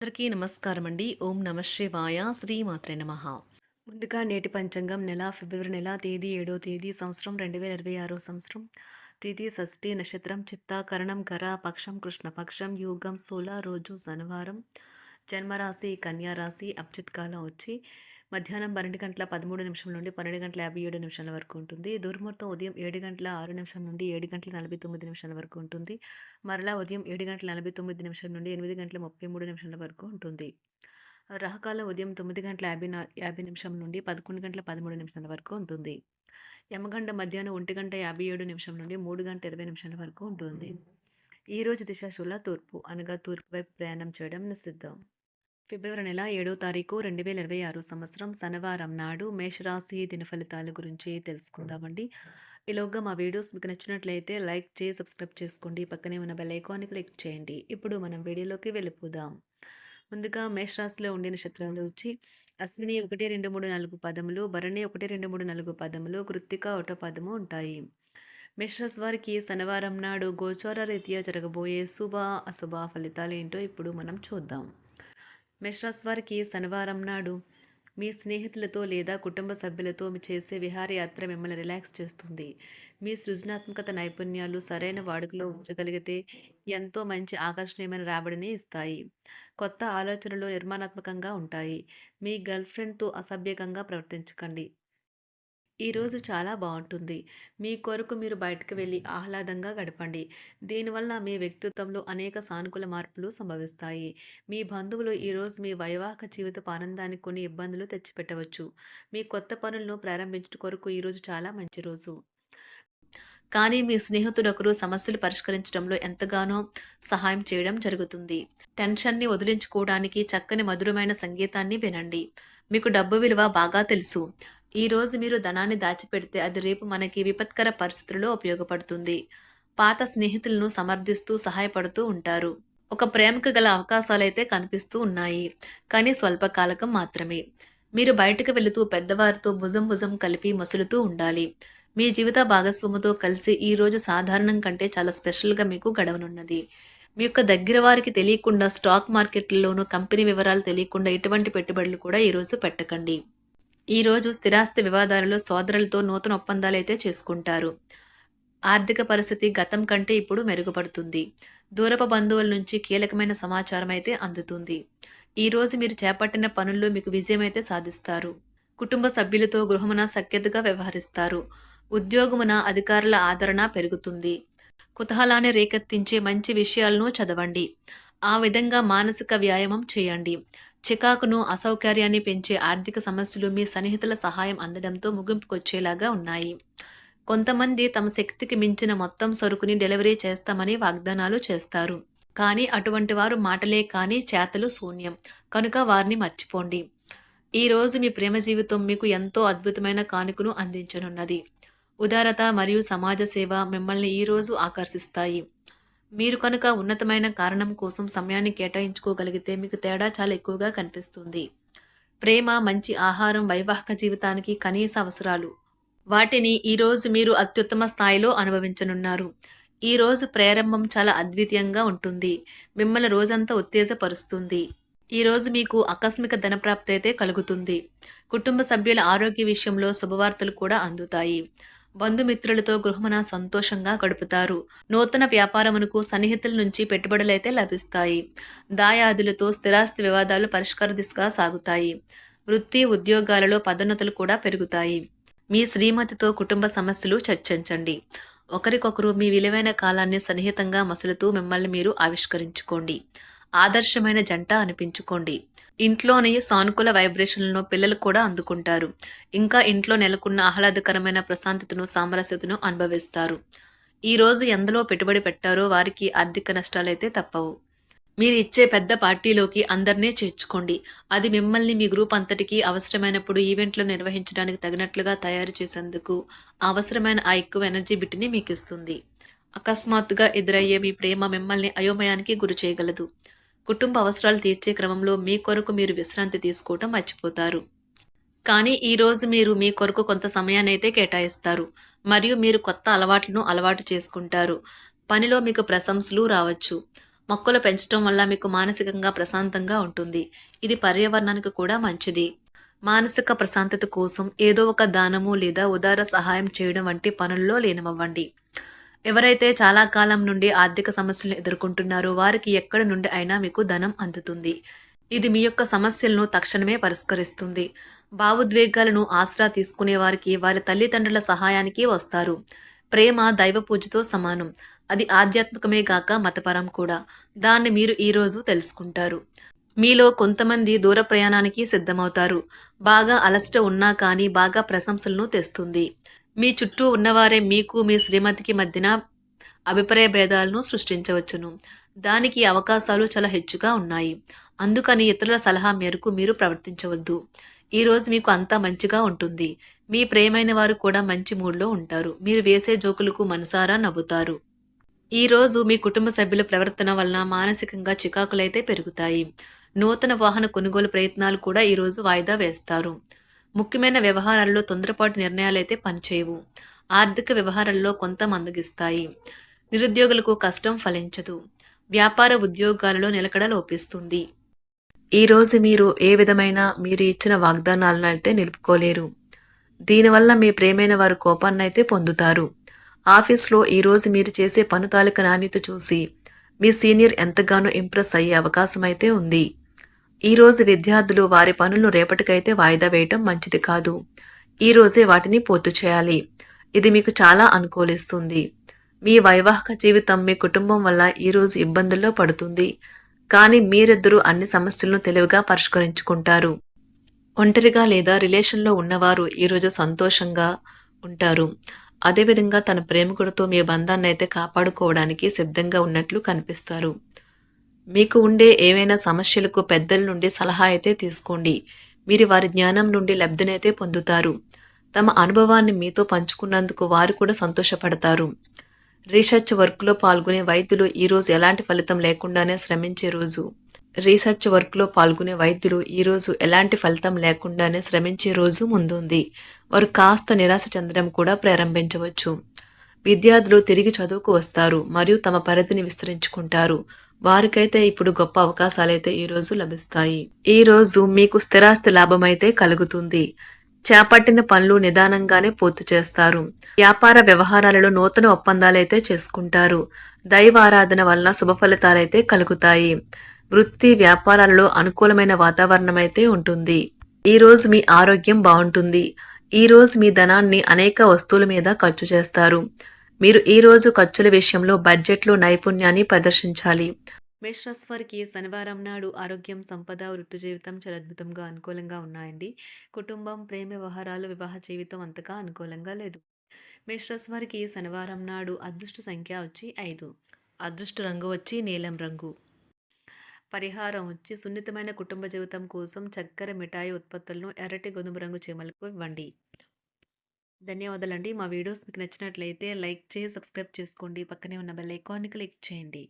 అందరికీ నమస్కారం అండి. ఓం నమ శివాయ. శ్రీమాత్రే నమః. ముందుగా నేటి పంచాంగం నెల ఫిబ్రవరి నెల తేదీ 7వ తేదీ సంవత్సరం 2026 సంవత్సరం. తిథి షష్ఠి నక్షత్రం చిత్తా కరణం గర పక్షం కృష్ణపక్షం యోగం శూల రోజు శనివారం. జన్మరాశి కన్యా రాశి. అభిజిత్ కాలం వచ్చి మధ్యాహ్నం 12 గంటల 13 నిమిషం నుండి 12 గంటల 57 నిమిషాల వరకు ఉంటుంది. దుర్ముహూర్తం ఉదయం 7 గంటల 6 నిమిషం నుండి 7 గంటల 49 నిమిషాల వరకు ఉంటుంది. మరలా ఉదయం 7 గంటల 49 నిమిషం నుండి 8 గంటల 33 నిమిషాల వరకు ఉంటుంది. రాహుకాలం ఉదయం 9 గంటల 50 నిమిషం నుండి 11 గంటల 13 నిమిషాల వరకు ఉంటుంది. యమగండ మధ్యాహ్నం 1 గంట 57 నిమిషం నుండి 3 గంట 20 నిమిషాల వరకు ఉంటుంది. ఈ రోజు దిశాశూల తూర్పు అనగా తూర్పు వైపు ప్రయాణం చేయడం నిషిద్ధం. ఫిబ్రవరి నెల 7వ తారీఖు 2026 సంవత్సరం శనివారం నాడు మేషరాశి దిన ఫలితాల గురించి తెలుసుకుందామండి. ఈలోగా మా వీడియోస్ మీకు నచ్చినట్లయితే లైక్ చేసి సబ్స్క్రైబ్ చేసుకోండి. పక్కనే ఉన్న బెల్ ఐకాన్ని క్లిక్ చేయండి. ఇప్పుడు మనం వీడియోలోకి వెళ్ళిపోదాం. ముందుగా మేషరాశిలో ఉండే నక్షత్రాలు వచ్చి అశ్విని 1, 2, 3, 4 పదములు, భరణి 1, 2, 3, 4 పదములు, కృత్తిక 1 పదము ఉంటాయి. మేషరాశి వారికి శనివారం నాడు గోచార రీత్యా జరగబోయే శుభ అశుభ ఫలితాలు ఏంటో ఇప్పుడు మనం చూద్దాం. మేషరాశి వారికి శనివారం నాడు మీ స్నేహితులతో లేదా కుటుంబ సభ్యులతో మీ చేసే విహారయాత్ర మిమ్మల్ని రిలాక్స్ చేస్తుంది. మీ సృజనాత్మకత నైపుణ్యాలు సరైన వాడుకలో ఉంచగలిగితే ఎంతో మంచి ఆకర్షణీయమైన రాబడిని ఇస్తాయి. కొత్త ఆలోచనలు నిర్మాణాత్మకంగా ఉంటాయి. మీ గర్ల్ ఫ్రెండ్తో అసభ్యకంగా ప్రవర్తించకండి. ఈరోజు చాలా బాగుంటుంది. మీ కొరకు మీరు బయటకు వెళ్ళి ఆహ్లాదంగా గడపండి. దీనివల్ల మీ వ్యక్తిత్వంలో అనేక సానుకూల మార్పులు సంభవిస్తాయి. మీ బంధువులు ఈరోజు మీ వైవాహిక జీవితపు ఆనందానికి కొన్ని ఇబ్బందులు తెచ్చిపెట్టవచ్చు. మీ కొత్త పనులను ప్రారంభించడం కొరకు ఈరోజు చాలా మంచి రోజు. కానీ మీ స్నేహితుడొకరు సమస్యలు పరిష్కరించడంలో ఎంతగానో సహాయం చేయడం జరుగుతుంది. టెన్షన్ని వదిలించుకోవడానికి చక్కని మధురమైన సంగీతాన్ని వినండి. మీకు డబ్బు విలువ బాగా తెలుసు. ఈ రోజు మీరు ధనాన్ని దాచిపెడితే అది రేపు మనకి విపత్కర పరిస్థితుల్లో ఉపయోగపడుతుంది. పాత స్నేహితులను సమర్థిస్తూ సహాయపడుతూ ఉంటారు. ఒక ప్రేమకు గల అవకాశాలైతే కనిపిస్తూ ఉన్నాయి. కానీ స్వల్పకాలకం మాత్రమే. మీరు బయటకు వెళుతూ పెద్దవారితో భుజం భుజం కలిపి మసులుతూ ఉండాలి. మీ జీవిత భాగస్వామితో కలిసి ఈ రోజు సాధారణం కంటే చాలా స్పెషల్గా మీకు గడవనున్నది. మీ యొక్క దగ్గర వారికి తెలియకుండా స్టాక్ మార్కెట్లలోనూ కంపెనీ వివరాలు తెలియకుండా ఎటువంటి పెట్టుబడులు కూడా ఈరోజు పెట్టకండి. ఈరోజు స్థిరాస్తి వివాదాలలో సోదరులతో నూతన ఒప్పందాలు అయితే చేసుకుంటారు. ఆర్థిక పరిస్థితి గతం కంటే ఇప్పుడు మెరుగుపడుతుంది. దూరపు బంధువుల నుంచి కీలకమైన సమాచారం అయితే అందుతుంది. ఈరోజు మీరు చేపట్టిన పనుల్లో మీకు విజయం అయితే సాధిస్తారు. కుటుంబ సభ్యులతో గృహమున సఖ్యతగా వ్యవహరిస్తారు. ఉద్యోగమున అధికారుల ఆదరణ పెరుగుతుంది. కుతూహలాన్ని రేకెత్తించే మంచి విషయాలను చదవండి. ఆ విధంగా మానసిక వ్యాయామం చేయండి. చికాకును అసౌకర్యాన్ని పెంచే ఆర్థిక సమస్యలు మీ సన్నిహితుల సహాయం అందడంతో ముగింపుకొచ్చేలాగా ఉన్నాయి. కొంతమంది తమ శక్తికి మించిన మొత్తం సరుకుని డెలివరీ చేస్తామని వాగ్దానాలు చేస్తారు. కానీ అటువంటి వారు మాటలే కానీ చేతలు శూన్యం. కనుక వారిని మర్చిపోండి. ఈ రోజు మీ ప్రేమ జీవితం మీకు ఎంతో అద్భుతమైన కానుకను అందించనున్నది. ఉదారత మరియు సమాజ సేవ మిమ్మల్ని ఈరోజు ఆకర్షిస్తాయి. మీరు కనుక ఉన్నతమైన కారణం కోసం సమయాన్ని కేటాయించుకోగలిగితే మీకు తేడా చాలా ఎక్కువగా కనిపిస్తుంది. ప్రేమ, మంచి ఆహారం వైవాహిక జీవితానికి కనీస అవసరాలు. వాటిని ఈరోజు మీరు అత్యుత్తమ స్థాయిలో అనుభవించనున్నారు. ఈ రోజు ప్రారంభం చాలా అద్వితీయంగా ఉంటుంది. మిమ్మల్ని రోజంతా ఉత్తేజపరుస్తుంది. ఈరోజు మీకు ఆకస్మిక ధనప్రాప్తి అయితే కలుగుతుంది. కుటుంబ సభ్యుల ఆరోగ్య విషయంలో శుభవార్తలు కూడా అందుతాయి. బంధుమిత్రులతో గృహమున సంతోషంగా గడుపుతారు. నూతన వ్యాపారమునకు సన్నిహితుల నుంచి పెట్టుబడులైతే లభిస్తాయి. దాయాదులతో స్థిరాస్తి వివాదాలు పరిష్కార దిశగా సాగుతాయి. వృత్తి ఉద్యోగాలలో పదోన్నతులు కూడా పెరుగుతాయి. మీ శ్రీమతితో కుటుంబ సమస్యలు చర్చించండి. ఒకరికొకరు మీ విలువైన కాలాన్ని సన్నిహితంగా మసులుతూ మిమ్మల్ని మీరు ఆవిష్కరించుకోండి. ఆదర్శమైన జంట అనిపించుకోండి. ఇంట్లోని సానుకూల వైబ్రేషన్లను పిల్లలు కూడా అందుకుంటారు. ఇంకా ఇంట్లో నెలకొన్న ఆహ్లాదకరమైన ప్రశాంతతను, సామరస్యతను అనుభవిస్తారు. ఈ రోజు ఎందులో పెట్టుబడి పెట్టారో వారికి ఆర్థిక నష్టాలైతే తప్పవు. మీరు ఇచ్చే పెద్ద పార్టీలోకి అందరినీ చేర్చుకోండి. అది మిమ్మల్ని మీ గ్రూప్ అంతటికి అవసరమైనప్పుడు ఈవెంట్లు నిర్వహించడానికి తగినట్లుగా తయారు చేసేందుకు అవసరమైన ఆ ఎక్కువ ఎనర్జీ బిట్ని మీకు ఇస్తుంది. అకస్మాత్తుగా ఎదురయ్యే మీ ప్రేమ మిమ్మల్ని అయోమయానికి గురి చేయగలదు. కుటుంబ అవసరాలు తీర్చే క్రమంలో మీ కొరకు మీరు విశ్రాంతి తీసుకోవటం మర్చిపోతారు. కానీ ఈరోజు మీరు మీ కొరకు కొంత సమయాన్ని అయితే కేటాయిస్తారు. మరియు మీరు కొత్త అలవాట్లను అలవాటు చేసుకుంటారు. పనిలో మీకు ప్రశంసలు రావచ్చు. మొక్కలు పెంచడం వల్ల మీకు మానసికంగా ప్రశాంతంగా ఉంటుంది. ఇది పర్యావరణానికి కూడా మంచిది. మానసిక ప్రశాంతత కోసం ఏదో ఒక దానము లేదా ఉదార సహాయం చేయడం వంటి పనుల్లో లీనమవ్వండి. ఎవరైతే చాలా కాలం నుండి ఆర్థిక సమస్యలను ఎదుర్కొంటున్నారో వారికి ఎక్కడి నుండి అయినా మీకు ధనం అందుతుంది. ఇది మీ యొక్క సమస్యలను తక్షణమే పరిష్కరిస్తుంది. భావోద్వేగాలను ఆసరా తీసుకునే వారికి వారి తల్లిదండ్రుల సహాయానికి వస్తారు. ప్రేమ దైవ పూజతో సమానం. అది ఆధ్యాత్మికమే గాక మతపరం కూడా. దాన్ని మీరు ఈరోజు తెలుసుకుంటారు. మీలో కొంతమంది దూర ప్రయాణానికి సిద్ధమవుతారు. బాగా అలసట ఉన్నా కానీ బాగా ప్రశంసలను తెస్తుంది. మీ చుట్టూ ఉన్నవారే మీకు మీ శ్రీమతికి మధ్యన అభిప్రాయ భేదాలను సృష్టించవచ్చును. దానికి అవకాశాలు చాలా హెచ్చుగా ఉన్నాయి. అందుకని ఇతరుల సలహా మేరకు మీరు ప్రవర్తించవద్దు. ఈరోజు మీకు అంతా మంచిగా ఉంటుంది. మీ ప్రియమైన వారు కూడా మంచి మూడ్లో ఉంటారు. మీరు వేసే జోకులకు మనసారా నవ్వుతారు. ఈరోజు మీ కుటుంబ సభ్యుల ప్రవర్తన వలన మానసికంగా చికాకులైతే పెరుగుతాయి. నూతన వాహన కొనుగోలు ప్రయత్నాలు కూడా ఈరోజు వాయిదా వేస్తారు. ముఖ్యమైన వ్యవహారాల్లో తొందరపాటు నిర్ణయాలైతే పనిచేయవు. ఆర్థిక వ్యవహారాల్లో కొంత మందగిస్తాయి. నిరుద్యోగులకు కష్టం ఫలించదు. వ్యాపార ఉద్యోగాలలో నిలకడ లోపిస్తుంది. ఈరోజు మీరు ఏ విధమైన మీరు ఇచ్చిన వాగ్దానాలను అయితే నిలుపుకోలేరు. దీనివల్ల మీ ప్రేమైన వారు కోపాన్నైతే పొందుతారు. ఆఫీస్లో ఈరోజు మీరు చేసే పను తాలూకా నాణ్యత చూసి మీ సీనియర్ ఎంతగానో ఇంప్రెస్ అయ్యే అవకాశం అయితే ఉంది. ఈరోజు విద్యార్థులు వారి పనులను రేపటికైతే వాయిదా వేయటం మంచిది కాదు. ఈరోజే వాటిని పూర్తి చేయాలి. ఇది మీకు చాలా అనుకూలిస్తుంది. మీ వైవాహిక జీవితం మీ కుటుంబం వల్ల ఈరోజు ఇబ్బందుల్లో పడుతుంది. కానీ మీరిద్దరూ అన్ని సమస్యలను తెలివిగా పరిష్కరించుకుంటారు. ఒంటరిగా లేదా రిలేషన్లో ఉన్నవారు ఈరోజు సంతోషంగా ఉంటారు. అదేవిధంగా తన ప్రేమికుడితో మీ బంధాన్ని అయితే కాపాడుకోవడానికి సిద్ధంగా ఉన్నట్లు కనిపిస్తారు. మీకు ఉండే ఏవైనా సమస్యలకు పెద్దల నుండి సలహా అయితే తీసుకోండి. మీరు వారి జ్ఞానం నుండి లబ్ధినైతే పొందుతారు. తమ అనుభవాన్ని మీతో పంచుకున్నందుకు వారు కూడా సంతోషపడతారు. రీసెర్చ్ వర్క్లో పాల్గొనే వైద్యులు ఈరోజు ఎలాంటి ఫలితం లేకుండానే శ్రమించే రోజు. రీసెర్చ్ వర్క్లో పాల్గొనే వైద్యులు ఈరోజు ఎలాంటి ఫలితం లేకుండానే శ్రమించే రోజు ముందుంది. వారు కాస్త నిరాశ చెందడం కూడా ప్రారంభించవచ్చు. విద్యార్థులు తిరిగి చదువుకు వస్తారు మరియు తమ పరిధిని విస్తరించుకుంటారు. వారికైతే ఇప్పుడు గొప్ప అవకాశాలైతే ఈరోజు లభిస్తాయి. ఈరోజు మీకు స్థిరాస్తి లాభమైతే కలుగుతుంది. చేపట్టిన పనులు నిదానంగానే పూర్తి చేస్తారు. వ్యాపార వ్యవహారాలలో నూతన ఒప్పందాలైతే చేసుకుంటారు. దైవ ఆరాధన వలన శుభ ఫలితాలైతే కలుగుతాయి. వృత్తి వ్యాపారాలలో అనుకూలమైన వాతావరణం అయితే ఉంటుంది. ఈరోజు మీ ఆరోగ్యం బాగుంటుంది. ఈరోజు మీ ధనాన్ని అనేక వస్తువుల మీద ఖర్చు చేస్తారు. మీరు ఈరోజు ఖర్చుల విషయంలో బడ్జెట్లో నైపుణ్యాన్ని ప్రదర్శించాలి. మేషరాశి వారికి శనివారం నాడు ఆరోగ్యం, సంపద, వృత్తి జీవితం చాలా అద్భుతంగా అనుకూలంగా ఉన్నాయండి. కుటుంబం, ప్రేమ వ్యవహారాలు, వివాహ జీవితం అంతగా అనుకూలంగా లేదు. మేషరాశి వారికి శనివారం నాడు అదృష్ట సంఖ్య వచ్చి 5. అదృష్ట రంగు వచ్చి నీలం రంగు. పరిహారం వచ్చి సున్నితమైన కుటుంబ జీవితం కోసం చక్కెర మిఠాయి ఉత్పత్తులను ఎర్రటి గోధుమ రంగు చీమలకు ఇవ్వండి. ధన్యవాదాలండి. మా వీడియోస్ మీకు నచ్చినట్లయితే లైక్ చేసి సబ్స్క్రైబ్ చేసుకోండి. పక్కనే ఉన్న బెల్ ఐకాన్ని క్లిక్ చేయండి.